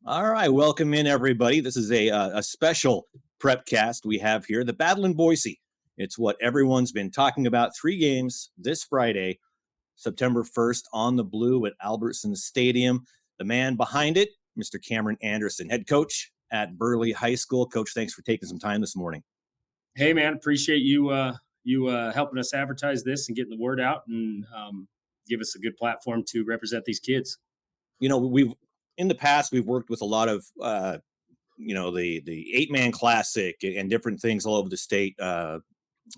All right, welcome in everybody. This is a special prep cast we have here, the Battle in Boise. It's what everyone's been talking about. 3 games this Friday, September 1st, on the blue at Albertson Stadium. The man behind it, Mr. Cameron Andersen, head coach at Burley High School. Coach, thanks for taking some time this morning. Hey, man, appreciate you helping us advertise this and getting the word out and give us a good platform to represent these kids. You know, we've in the past we've worked with a lot of the 8-man classic and different things all over the state.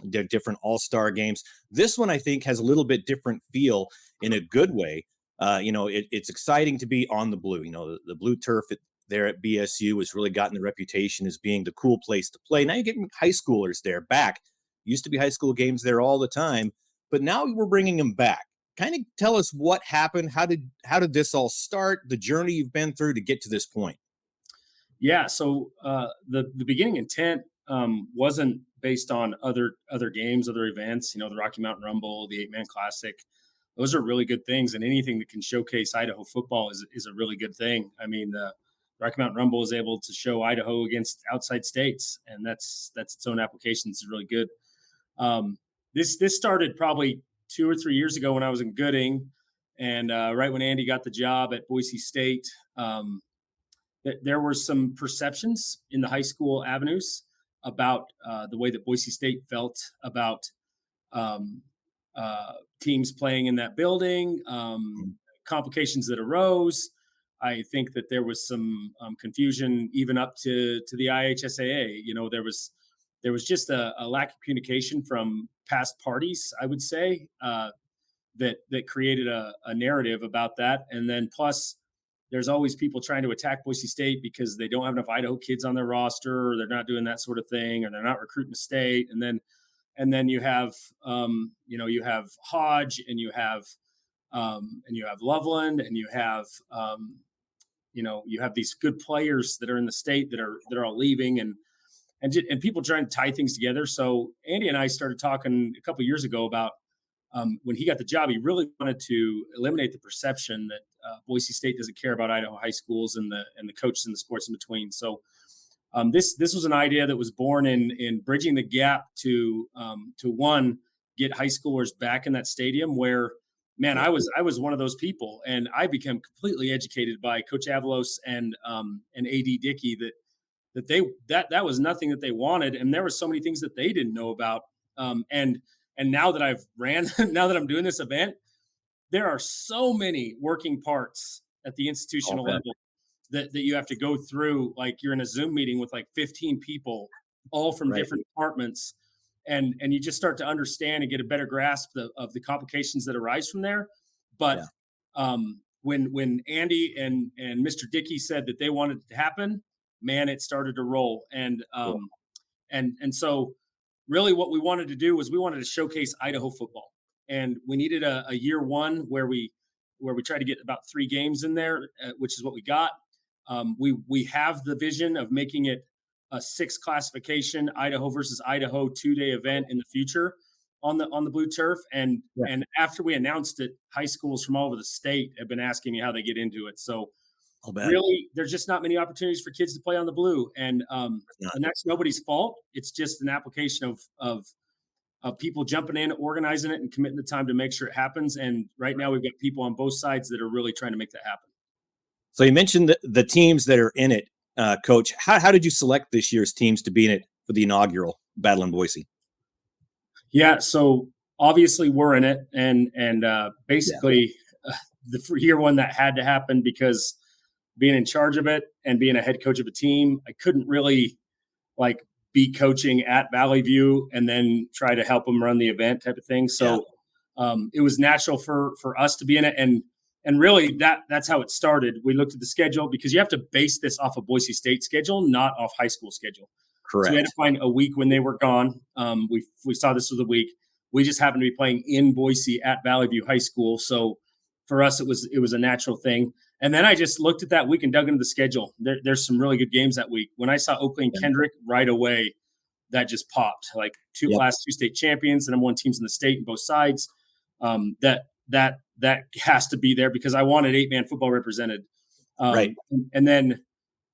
Different all-star games. This one I think has a little bit different feel in a good way. It's exciting to be on the blue. The blue turf there at BSU has really gotten the reputation as being the cool place to play. Now you're getting high schoolers there back. Used to be high school games there all the time, but now we're bringing them back. Kind of tell us what happened. How did this all start? The journey you've been through to get to this point. Yeah, so the beginning intent wasn't based on other games, other events. The Rocky Mountain Rumble, the 8-man classic. Those are really good things, and anything that can showcase Idaho football is a really good thing. I mean, the Rocky Mountain Rumble is able to show Idaho against outside states, and that's its own application. It's really good. This started probably 2 or 3 years ago when I was in Gooding, and right when Andy got the job at Boise State. There were some perceptions in the high school avenues about the way that Boise State felt about teams playing in that building, complications that arose. I think that there was some confusion even up to the IHSAA. There was just a lack of communication from past parties, I would say, that created a narrative about that. And then plus, there's always people trying to attack Boise State because they don't have enough Idaho kids on their roster, or they're not doing that sort of thing, or they're not recruiting the state. And then you have you have Hodge, and you have Loveland, and you have these good players that are in the state that are all leaving, and people trying to tie things together. So Andy and I started talking a couple of years ago about when he got the job, he really wanted to eliminate the perception that Boise State doesn't care about Idaho high schools and the coaches and the sports in between. So this was an idea that was born in bridging the gap to one, get high schoolers back in that stadium where, man, I was one of those people, and I became completely educated by Coach Avalos and AD Dickey that was nothing that they wanted, and there were so many things that they didn't know about. And now that now that I'm doing this event, there are so many working parts at the institutional level that you have to go through. Like, you're in a Zoom meeting with like 15 people, all from different departments. And you just start to understand and get a better grasp of the complications that arise from there. But when Andy and Mr. Dickey said that they wanted it to happen, man, it started to roll. And so really what we wanted to do was we wanted to showcase Idaho football. And we needed a year one where we tried to get about 3 games in there, which is what we got. We have the vision of making it a 6 classification Idaho versus Idaho 2-day event in the future on the blue turf. And after we announced it, high schools from all over the state have been asking me how they get into it. So really, there's just not many opportunities for kids to play on the blue, and that's nobody's fault. It's just an application of people jumping in, organizing it, and committing the time to make sure it happens. And right now, we've got people on both sides that are really trying to make that happen. So you mentioned the teams that are in it, Coach. How did you select this year's teams to be in it for the inaugural Battle in Boise? Yeah, so obviously we're in it, and basically the year one that had to happen because being in charge of it and being a head coach of a team, I couldn't really be coaching at Valley View and then try to help them run the event type of thing. So it was natural for us to be in it. And really that's how it started. We looked at the schedule because you have to base this off of Boise State schedule, not off high school schedule. Correct. So we had to find a week when they were gone. We saw this was a week. We just happened to be playing in Boise at Valley View High School. So for us, it was a natural thing. And then I just looked at that week and dug into the schedule. There's some really good games that week. When I saw Oakley and Kendrick right away, that just popped. Like last 2 state champions, the number 1 teams in the state on both sides. That has to be there because I wanted 8-man football represented. And then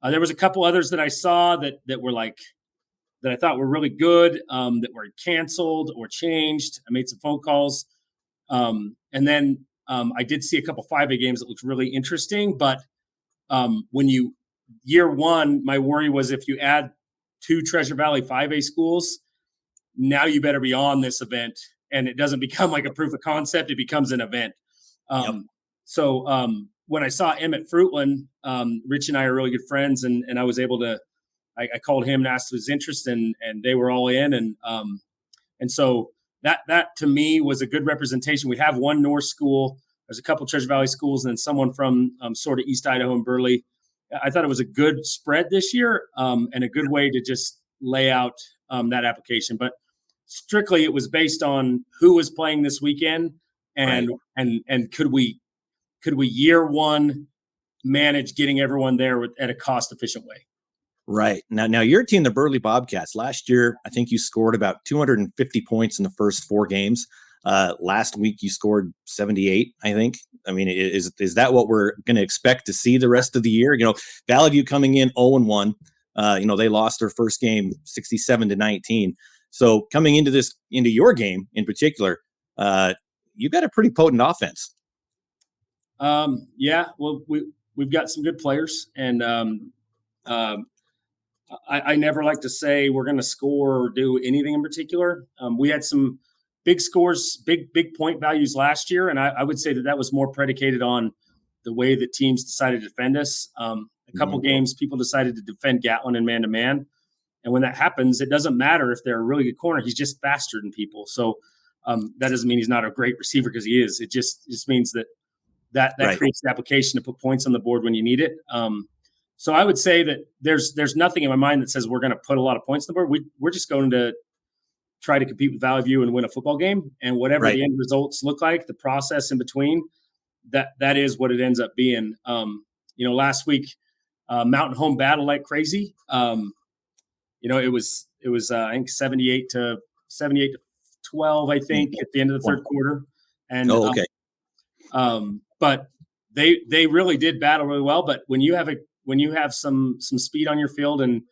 There was a couple others that I saw that were like that I thought were really good, that were canceled or changed. I made some phone calls, and then I did see a couple 5A games that looked really interesting. But when you year one, my worry was if you add 2 Treasure Valley 5A schools, now you better be on this event, and it doesn't become like a proof of concept; it becomes an event. Yep. So when I saw Emmett Fruitland, Rich and I are really good friends, and I was able to. I called him and asked his interest, and they were all in, and so that to me was a good representation. We have one North school. There's a couple Treasure Valley schools, and then someone from sort of East Idaho and Burley. I thought it was a good spread this year, and a good way to just lay out that application. But strictly, it was based on who was playing this weekend, and Right. and could we year one manage getting everyone there at a cost efficient way. Right. Now your team, the Burley Bobcats, last year, I think you scored about 250 points in the first 4 games. Last week you scored 78, I think. I mean, is that what we're going to expect to see the rest of the year? Valley View coming in 0-1. They lost their first game 67-19. So coming into your game in particular, you got a pretty potent offense. Yeah, well, we've got some good players, and I never like to say we're going to score or do anything in particular. We had some big scores, big point values last year, and I would say that was more predicated on the way that teams decided to defend us. A couple games, people decided to defend Gatlin in man-to-man, and when that happens, it doesn't matter if they're a really good corner. He's just faster than people. So that doesn't mean he's not a great receiver, because he is. It just means that Right. creates the application to put points on the board when you need it. So I would say that there's nothing in my mind that says we're going to put a lot of points on the board. We're just going to try to compete with Valley View and win a football game, and whatever Right. the end results look like, the process in between, that is what it ends up being. Last week, Mountain Home battled like crazy. It was I think 78-12, I think, at the end of the third quarter, and Okay. but they really did battle really well. But when you have some speed on your field, and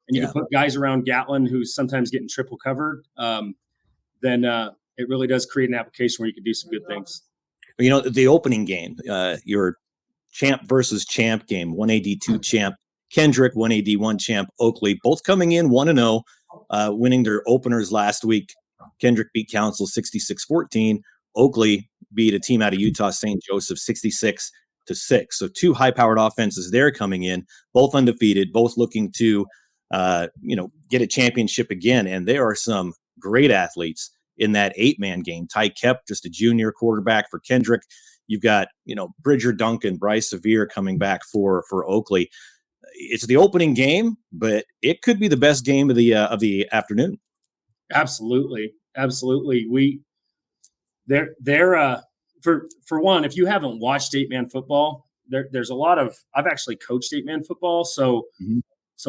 you can put guys around Gatlin who's sometimes getting triple covered, then it really does create an application where you can do some good things. The opening game, your champ versus champ game, 1AD2 champ Kendrick, 1AD1 champ Oakley, both coming in 1-0, winning their openers last week. Kendrick beat Council 66-14. Oakley beat a team out of Utah, St. Joseph, 66-6. So 2 high-powered offenses there coming in, both undefeated, both looking to get a championship again. And there are some great athletes in that 8-man game. Ty Kep, just a junior quarterback for Kendrick. You've got, Bridger Duncan, Bryce Severe coming back for Oakley. It's the opening game, but it could be the best game of the afternoon. Absolutely. For one, if you haven't watched 8-man football, there's a lot of. I've actually coached 8-man football, so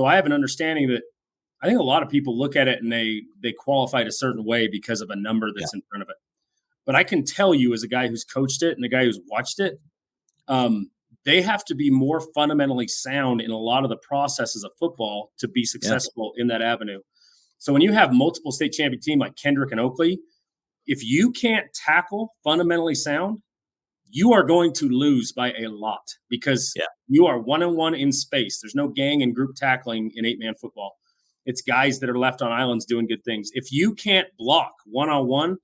I have an understanding that I think a lot of people look at it and they qualify it a certain way because of a number that's in front of it. But I can tell you, as a guy who's coached it and a guy who's watched it, they have to be more fundamentally sound in a lot of the processes of football to be successful in that avenue. So when you have multiple state champion team like Kendrick and Oakley, if you can't tackle fundamentally sound, you are going to lose by a lot, because you are 1-on-1 in space. There's no gang and group tackling in 8-man football. It's guys that are left on islands doing good things. If you can't block 1-on-1,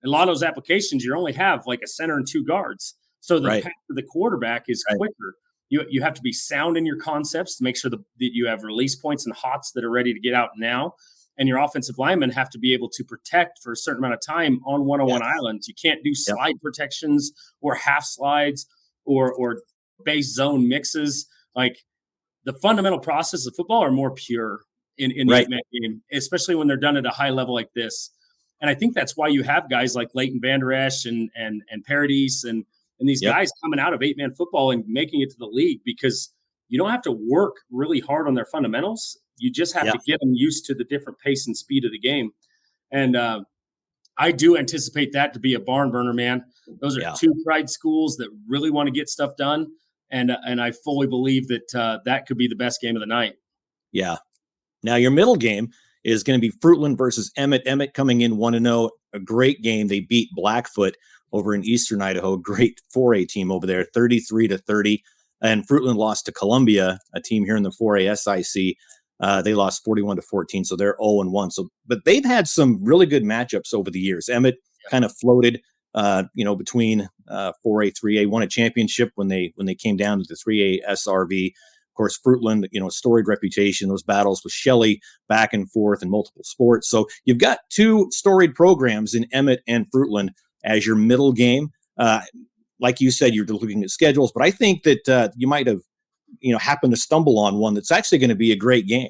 a lot of those applications, you only have like a center and 2 guards. So the path to the quarterback is quicker. You have to be sound in your concepts to make sure that you have release points and hots that are ready to get out now. And your offensive linemen have to be able to protect for a certain amount of time on 1-on-1 islands. You can't do slide protections or half slides or base zone mixes. Like, the fundamental process of football are more pure in the 8-man game, especially when they're done at a high level like this. And I think that's why you have guys like Leighton Vander Esch and Paradis and these guys coming out of 8-man football and making it to the league, because you don't have to work really hard on their fundamentals. You just have to get them used to the different pace and speed of the game. And I do anticipate that to be a barn burner, man. Those are 2 pride schools that really want to get stuff done. and I fully believe that that could be the best game of the night. Yeah. Now your middle game is going to be Fruitland versus Emmett. Emmett coming in 1-0, a great game. They beat Blackfoot over in Eastern Idaho, great 4A team over there, 33-30. And Fruitland lost to Columbia, a team here in the 4A SIC. They lost 41-14, so they're 0-1. So, but they've had some really good matchups over the years. Emmett kind of floated, between 4A, 3A, won a championship when they came down to the 3A SRV. Of course, Fruitland, storied reputation, those battles with Shelley back and forth in multiple sports. So you've got two storied programs in Emmett and Fruitland as your middle game. Like you said, you're looking at schedules, but I think that you might have, happened to stumble on one that's actually going to be a great game.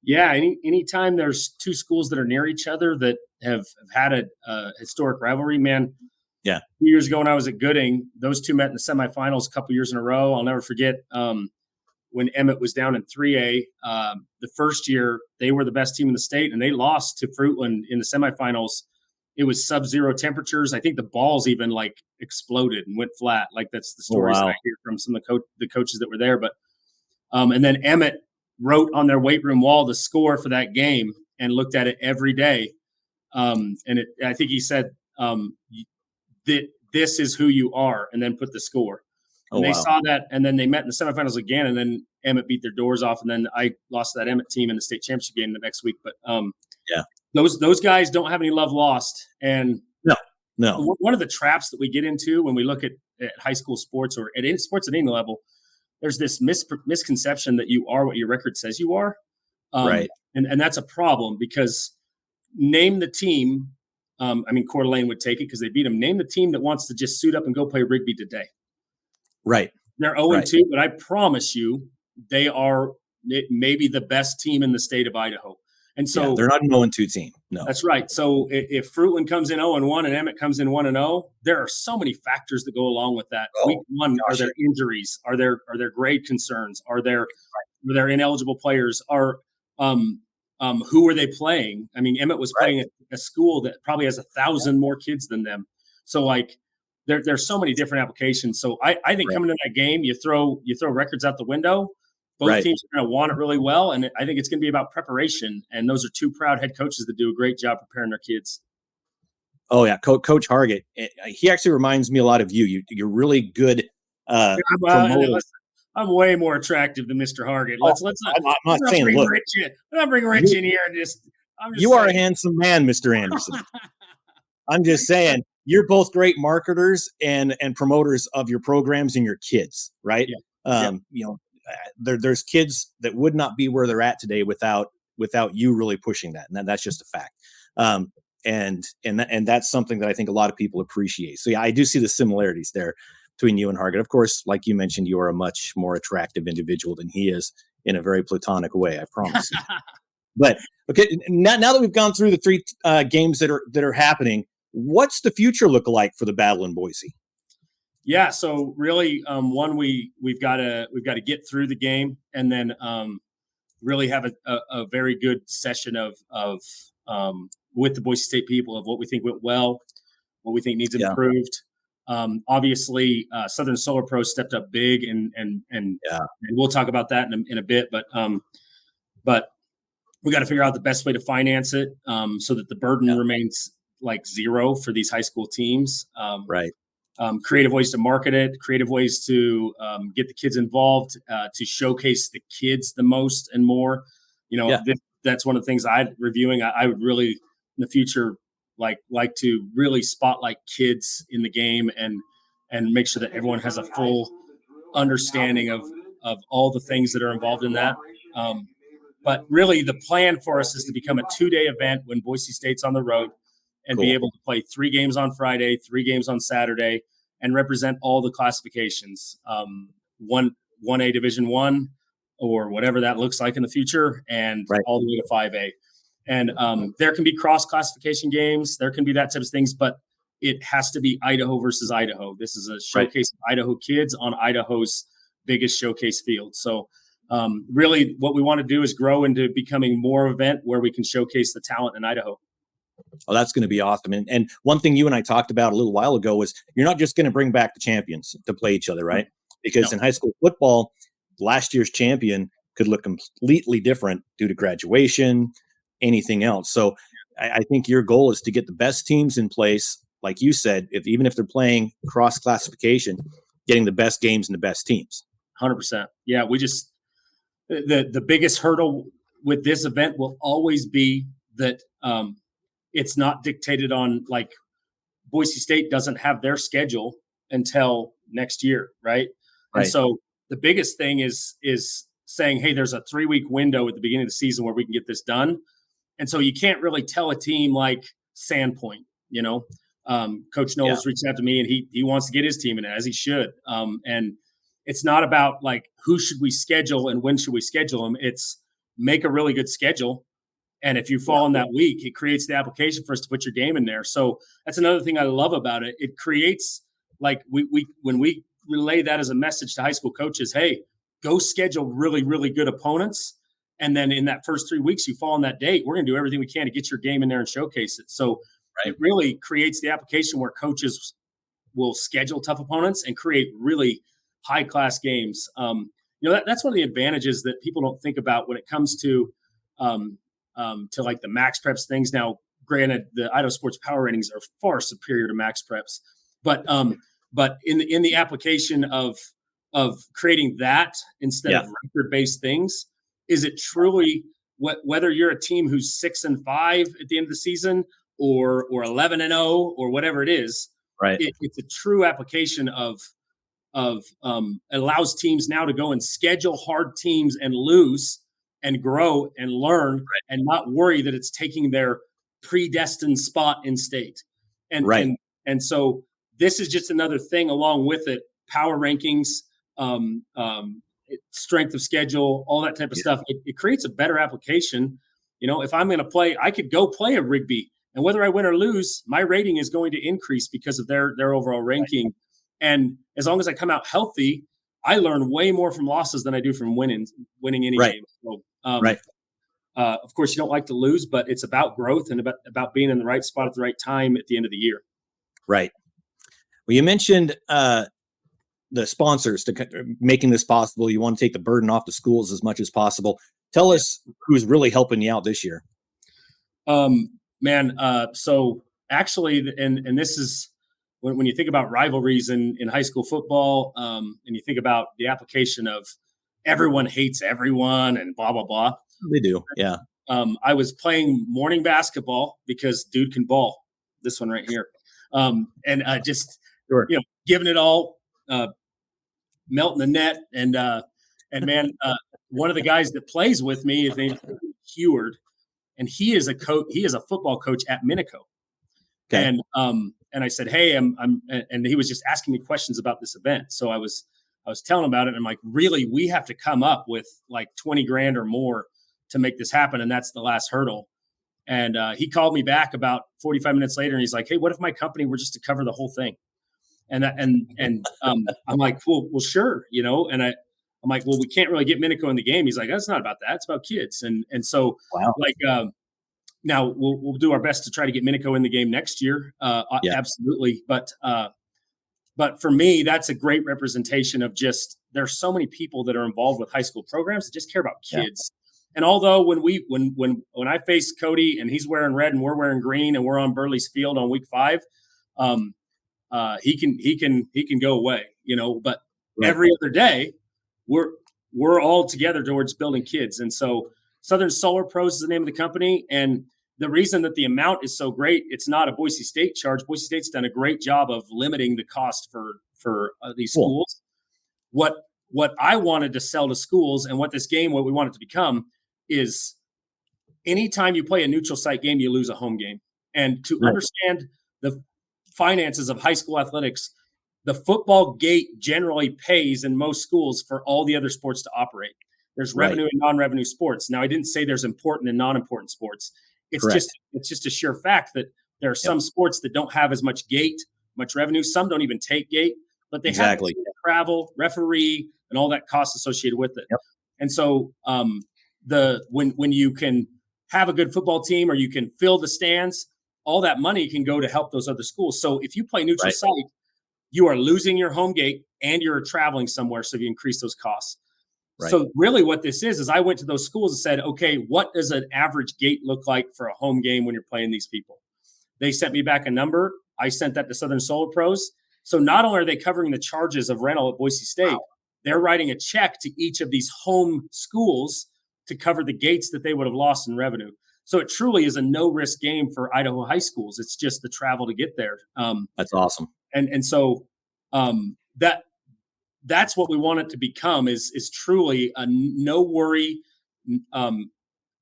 Yeah, anytime there's two schools that are near each other that have had a historic rivalry, man. Yeah. 2 years ago when I was at Gooding, those two met in the semifinals a couple years in a row. I'll never forget when Emmett was down in 3A. The first year, they were the best team in the state, and they lost to Fruitland in the semifinals. It was sub-zero temperatures. I think the balls even exploded and went flat. That's the stories that I hear from some of the coaches that were there. But and then Emmett wrote on their weight room wall the score for that game and looked at it every day. I think he said that this is who you are, and then put the score. And they saw that, and then they met in the semifinals again, and then Emmett beat their doors off, and then I lost that Emmett team in the state championship game the next week. But those guys don't have any love lost. And no. One of the traps that we get into when we look at high school sports or at any sports at any level, there's this misconception that you are what your record says you are. Right. And that's a problem, because name the team. Coeur d'Alene would take it because they beat them. Name the team that wants to just suit up and go play Rigby today. Right. They're 0-2, but I promise you they are maybe the best team in the state of Idaho. And so they're not an 0-2 team. No. That's right. So if Fruitland comes in 0-1 and Emmett comes in 1-0, there are so many factors that go along with that. Week one, are there injuries? Are there grade concerns? Are there ineligible players? Who are they playing? Emmett was playing at a school that probably has 1,000 more kids than them. So there's so many different applications. So I think coming to that game, you throw records out the window. Both teams are going to want it really well, and I think it's going to be about preparation. And those are two proud head coaches that do a great job preparing their kids. Oh yeah, Coach Hargett. He actually reminds me a lot of you. You're really good. I'm way more attractive than Mr. Hargett. Let's I'm not saying look. I'm not bringing Rich in here and just. You are a handsome man, Mr. Andersen. I'm just saying you're both great marketers and promoters of your programs and your kids, right? Yeah. There's kids that would not be where they're at today without you really pushing that, and that's just a fact. And that's something that I think a lot of people appreciate. So yeah, I do see the similarities there between you and Hargett. Of course, like you mentioned, you are a much more attractive individual than he is, in a very platonic way, I promise you. But okay, now that we've gone through the three games that are happening, what's the future look like for the battle in Boise? Yeah, so really, we've got to get through the game, and then really have a very good session of with the Boise State people of what we think went well, what we think needs improved. Obviously, Southern Solar Pro stepped up big, and we'll talk about that in a bit. But we got to figure out the best way to finance it, so that the burden remains zero for these high school teams. Right. Creative ways to market it, creative ways to get the kids involved, to showcase the kids the most and more. That's one of the things I'm reviewing. I would really, in the future, like to really spotlight kids in the game and make sure that everyone has a full understanding of all the things that are involved in that. But really, the plan for us is to become a 2-day event when Boise State's on the road, and be able to play 3 games on Friday, 3 games on Saturday, and represent all the classifications, 1A Division I, or whatever that looks like in the future, and all the way to 5A. And there can be cross-classification games. There can be that type of things, but it has to be Idaho versus Idaho. This is a showcase of Idaho kids on Idaho's biggest showcase field. So really what we want to do is grow into becoming more of an event where we can showcase the talent in Idaho. Oh, that's going to be awesome. And one thing you and I talked about a little while ago was you're not just going to bring back the champions to play each other, right? because in high school football, last year's champion could look completely different due to graduation, anything else. So I think your goal is to get the best teams in place, like you said, even if they're playing cross classification, getting the best games and the best teams. 100%. Yeah, we just the biggest hurdle with this event will always be that it's not dictated on, like, Boise State doesn't have their schedule until next year, right? And so the biggest thing is saying, hey, there's a 3-week window at the beginning of the season where we can get this done. And so you can't really tell a team like Sandpoint, Coach Knowles reached out to me, and he wants to get his team in, as he should. And it's not about like who should we schedule and when should we schedule them. It's make a really good schedule. And if you fall in that week, it creates the application for us to put your game in there. So that's another thing I love about it. It creates, like, when we relay that as a message to high school coaches, hey, go schedule really, really good opponents. And then in that first 3 weeks, you fall on that date, we're going to do everything we can to get your game in there and showcase it. So it really creates the application where coaches will schedule tough opponents and create really high-class games. That's one of the advantages that people don't think about when it comes to like the Max Preps things. Now, granted, the Idaho Sports Power Ratings are far superior to Max Preps, but in the application of creating that instead of record-based things, is it truly whether you're a team who's 6-5 at the end of the season or 11-0 or whatever it is, it's a true application of allows teams now to go and schedule hard teams and lose and grow and learn and not worry that it's taking their predestined spot in state. And so this is just another thing along with it, power rankings, strength of schedule, all that type of stuff. It creates a better application. If I'm going to play, I could go play a Rigby, and whether I win or lose, my rating is going to increase because of their overall ranking. And as long as I come out healthy, I learn way more from losses than I do from winning any game. So, of course, you don't like to lose, but it's about growth and about being in the right spot at the right time at the end of the year. Right. Well, you mentioned the sponsors making this possible. You want to take the burden off the schools as much as possible. Tell us who's really helping you out this year. So actually, and this is when you think about rivalries in high school football, and you think about the application of everyone hates everyone and blah, blah, blah. They do. Yeah. I was playing morning basketball because dude can ball, this one right here. Giving it all, melting the net. And one of the guys that plays with me is named Heward, and he is a coach. He is a football coach at Minico. Okay. And I said, hey, and he was just asking me questions about this event. So I was telling him about it. And I'm like, really, we have to come up with like 20 grand or more to make this happen. And that's the last hurdle. And he called me back about 45 minutes later, and he's like, hey, what if my company were just to cover the whole thing? And I'm like, well, sure. And I'm like, well, we can't really get Minico in the game. He's like, that's not about that. It's about kids. And so now we'll do our best to try to get Minico in the game next year. Absolutely. But for me, that's a great representation of just, there's so many people that are involved with high school programs that just care about kids. And although when I face Cody and he's wearing red and we're wearing green and we're on Burley's field on week 5, he can go away, but every other day we're all together towards building kids. And so Southern Solar Pros is the name of the company. And the reason that the amount is so great, it's not a Boise State charge. Boise State's done a great job of limiting the cost for these schools. What I wanted to sell to schools and what we want it to become is anytime you play a neutral site game, you lose a home game. And to understand the finances of high school athletics, the football gate generally pays in most schools for all the other sports to operate. There's revenue and non-revenue sports. Now, I didn't say there's important and non-important sports. It's just a sheer fact that there are some sports that don't have as much revenue. Some don't even take gate, but they have travel, referee, and all that cost associated with it. Yep. And so when you can have a good football team or you can fill the stands, all that money can go to help those other schools. So if you play neutral site, you are losing your home gate and you're traveling somewhere. So you increase those costs. Right. So really what this is I went to those schools and said, okay, what does an average gate look like for a home game when you're playing these people? They sent me back a number. I sent that to Southern Solar Pros. So not only are they covering the charges of rental at Boise State, they're writing a check to each of these home schools to cover the gates that they would have lost in revenue. So it truly is a no-risk game for Idaho high schools. It's just the travel to get there. That's awesome. And so that's what we want it to become is truly a no worry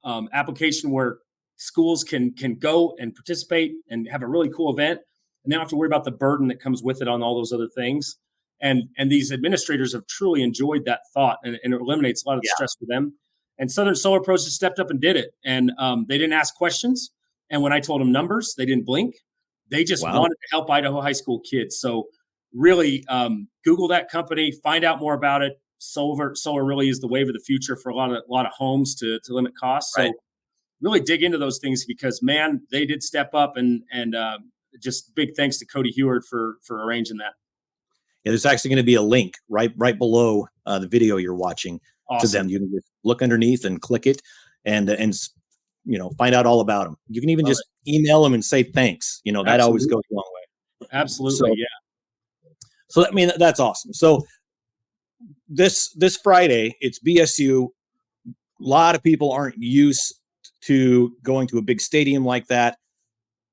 application where schools can go and participate and have a really cool event, and they don't have to worry about the burden that comes with it on all those other things. And these administrators have truly enjoyed that thought, and it eliminates a lot of the stress for them. And Southern Solar Pros just stepped up and did it, and they didn't ask questions. And when I told them numbers, they didn't blink. They just wanted to help Idaho high school kids. So really, Google that company, find out more about it. Solar really is the wave of the future for a lot of homes to limit costs. So really dig into those things because, man, they did step up, and just big thanks to Cody Heward for arranging that. Yeah, there's actually going to be a link right below the video you're watching to them. You can just look underneath and click it, and find out all about them. You can even just email them and say thanks. That always goes a long way. Absolutely, So I mean, that's awesome. So this Friday, it's BSU. A lot of people aren't used to going to a big stadium like that.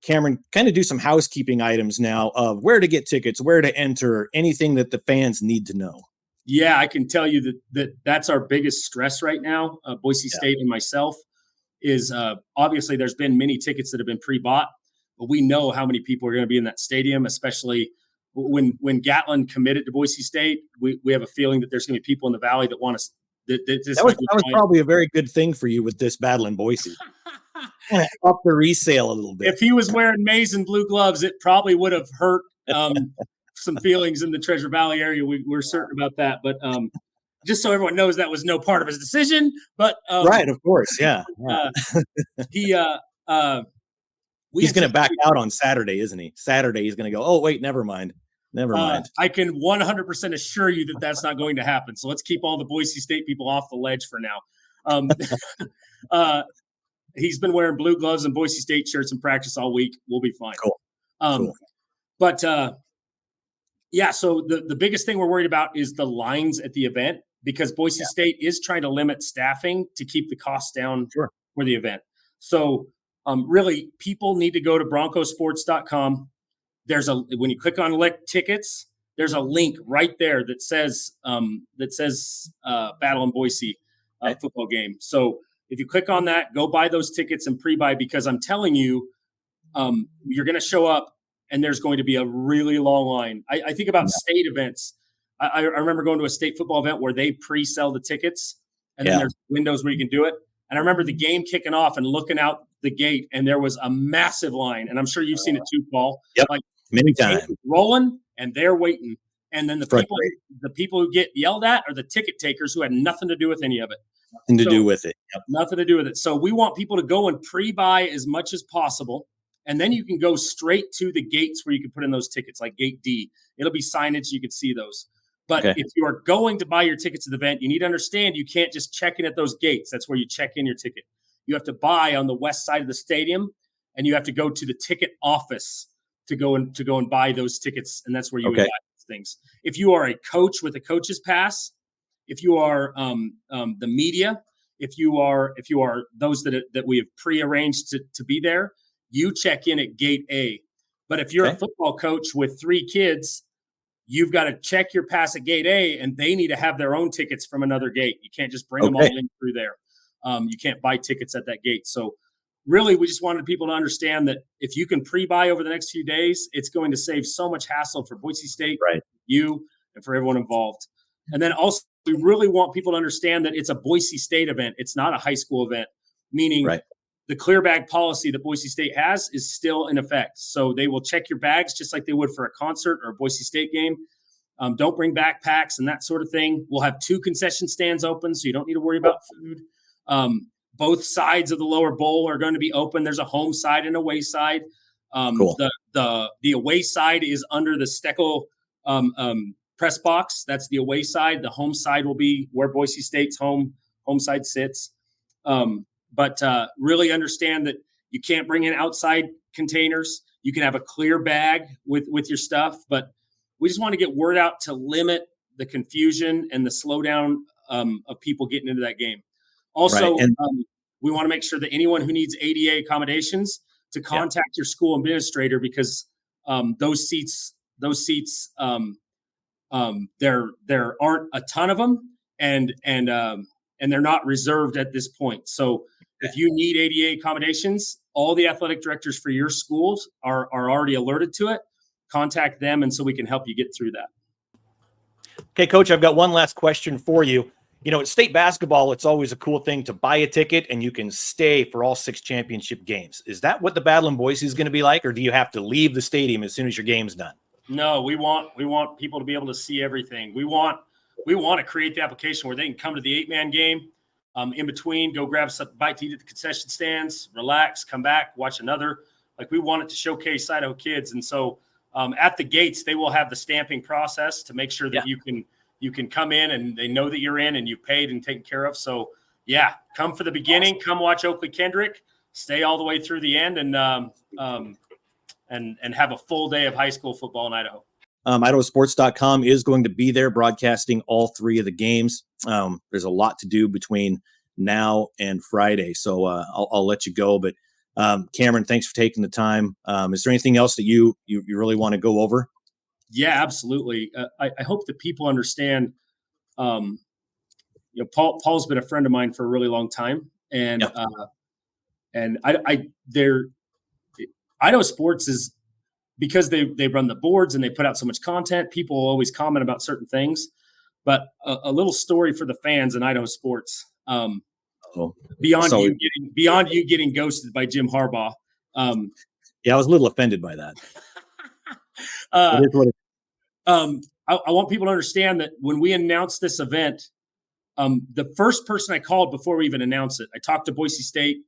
Cameron, kind of do some housekeeping items now of where to get tickets, where to enter, anything that the fans need to know. Yeah, I can tell you that's our biggest stress right now. Boise State and myself is obviously there's been many tickets that have been pre-bought, but we know how many people are going to be in that stadium, especially when Gatlin committed to Boise State. We have a feeling that there's going to be people in the Valley that want to. That was probably a very good thing for you with this battle in Boise. Up the resale a little bit. If he was wearing maize and blue gloves, it probably would have hurt some feelings in the Treasure Valley area. We're certain about that. But just so everyone knows, that was no part of his decision. But right, of course, yeah. He's going to back out on Saturday, isn't he? Saturday, he's going to go, oh, wait, never mind. I can 100% assure you that that's not going to happen. So let's keep all the Boise State people off the ledge for now. He's been wearing blue gloves and Boise State shirts in practice all week. We'll be fine. Cool. But so the biggest thing we're worried about is the lines at the event, because Boise State is trying to limit staffing to keep the costs down for the event. So really, people need to go to IdahoSports.com. When you click on tickets, there's a link right there that says Battle in Boise football game. So if you click on that, go buy those tickets and pre-buy, because I'm telling you, you're going to show up and there's going to be a really long line. I think about state events. I remember going to a state football event where they pre-sell the tickets, and then there's windows where you can do it. And I remember the game kicking off and looking out the gate, and there was a massive line. And I'm sure you've seen it too, Paul. Yep. Many times. Rolling, and they're waiting. And then the people who get yelled at are the ticket takers who had nothing to do with any of it. Nothing to do with it. Yep. Nothing to do with it. So we want people to go and pre-buy as much as possible. And then you can go straight to the gates where you can put in those tickets, like gate D. It'll be signage. You can see those. But if you are going to buy your tickets to the event, you need to understand you can't just check in at those gates. That's where you check in your ticket. You have to buy on the west side of the stadium, and you have to go to the ticket office to go and buy those tickets, and that's where you would buy these things. If you are a coach with a coach's pass, if you are the media, if you are those that we have prearranged to be there, you check in at gate A. But if you're a football coach with 3 kids, you've got to check your pass at gate A, and they need to have their own tickets from another gate. You can't just bring them all in through there. You can't buy tickets at that gate. So really, we just wanted people to understand that if you can pre-buy over the next few days, it's going to save so much hassle for Boise State, you, and for everyone involved. And then also, we really want people to understand that it's a Boise State event. It's not a high school event, meaning the clear bag policy that Boise State has is still in effect. So they will check your bags just like they would for a concert or a Boise State game. Don't bring backpacks and that sort of thing. We'll have 2 concession stands open, so you don't need to worry about food. Both sides of the lower bowl are going to be open. There's a home side and away side. The away side is under the Steckel press box. That's the away side. The home side will be where Boise State's home side sits. But really understand that you can't bring in outside containers. You can have a clear bag with your stuff, but we just want to get word out to limit the confusion and the slowdown of people getting into that game. Also, Right. And we want to make sure that anyone who needs ADA accommodations to contact your school administrator, because those seats, there aren't a ton of them, and they're not reserved at this point. So if you need ADA accommodations, all the athletic directors for your schools are already alerted to it. Contact them, and so we can help you get through that. Okay, Coach, I've got one last question for you. You know, at state basketball, it's always a cool thing to buy a ticket and you can stay for all 6 championship games. Is that what the Battle in Boise is going to be like, or do you have to leave the stadium as soon as your game's done? No, we want people to be able to see everything. We want to create the application where they can come to the 8-man game, in between, go grab some bite to eat at the concession stands, relax, come back, watch another. Like, we want it to showcase Idaho kids, and so at the gates they will have the stamping process to make sure that you can come in and they know that you're in and you've paid and taken care of. So yeah, come for the beginning, come watch Oakley Kendrick, stay all the way through the end, and have a full day of high school football in Idaho. IdahoSports.com is going to be there broadcasting all 3 of the games. There's a lot to do between now and Friday, so I'll let you go. But Cameron, thanks for taking the time. Is there anything else that you really want to go over? Yeah, absolutely. I hope that people understand. Paul's been a friend of mine for a really long time, and Idaho Sports is, because they run the boards and they put out so much content. People always comment about certain things, but a little story for the fans in Idaho Sports. Beyond you getting ghosted by Jim Harbaugh. Yeah, I was a little offended by that. I want people to understand that when we announced this event, the first person I called before we even announced it, I talked to Boise State.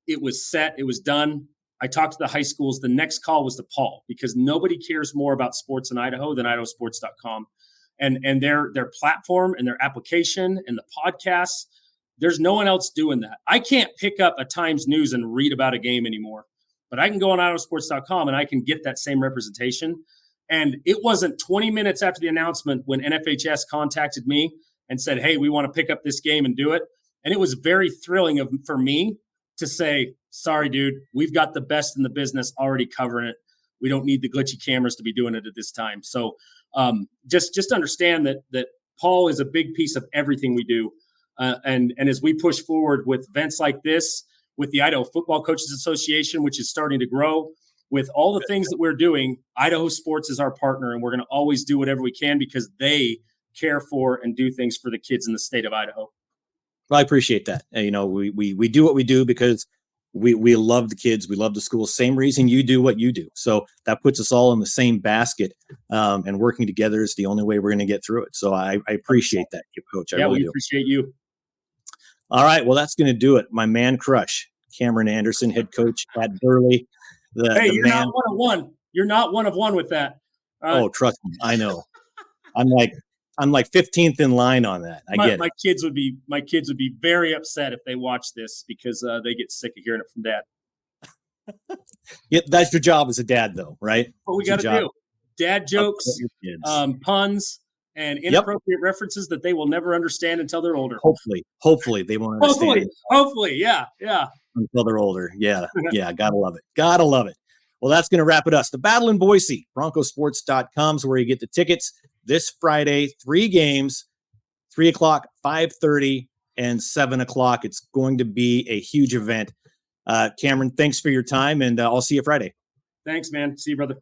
It was set. It was done. I talked to the high schools. The next call was to Paul, because nobody cares more about sports in Idaho than IdahoSports.com and their platform and their application and the podcasts. There's no one else doing that. I can't pick up a Times News and read about a game anymore, but I can go on IdahoSports.com and I can get that same representation. And it wasn't 20 minutes after the announcement when NFHS contacted me and said, hey, we want to pick up this game and do it. And it was very thrilling for me to say, sorry, dude, we've got the best in the business already covering it. We don't need the glitchy cameras to be doing it at this time. So just understand that Paul is a big piece of everything we do. And as we push forward with events like this, with the Idaho Football Coaches Association, which is starting to grow, with all the things that we're doing, Idaho Sports is our partner, and we're going to always do whatever we can because they care for and do things for the kids in the state of Idaho. Well, I appreciate that. You know, we do what we do because we love the kids. We love the school. Same reason you do what you do. So that puts us all in the same basket, and working together is the only way we're going to get through it. So I appreciate that, Coach. I really do. Appreciate you. All right. Well, that's going to do it. My man crush, Cameron Andersen, head coach at Burley. You're not one of one. You're not one of one with that. Oh, trust me. I know. I'm like 15th in line on that. I get it. My kids would be very upset if they watch this because they get sick of hearing it from Dad. Yeah, that's your job as a dad, though, right? What we got to do. Dad jokes, puns, and inappropriate references that they will never understand until they're older. Hopefully they won't understand. Hopefully, yeah. Until they're older. Yeah. Gotta love it. Well, that's going to wrap it up. The Battle in Boise, BroncoSports.com is where you get the tickets this Friday. 3 games, 3 o'clock, 5:30, and 7 o'clock. It's going to be a huge event. Cameron, thanks for your time, and I'll see you Friday. Thanks, man. See you, brother.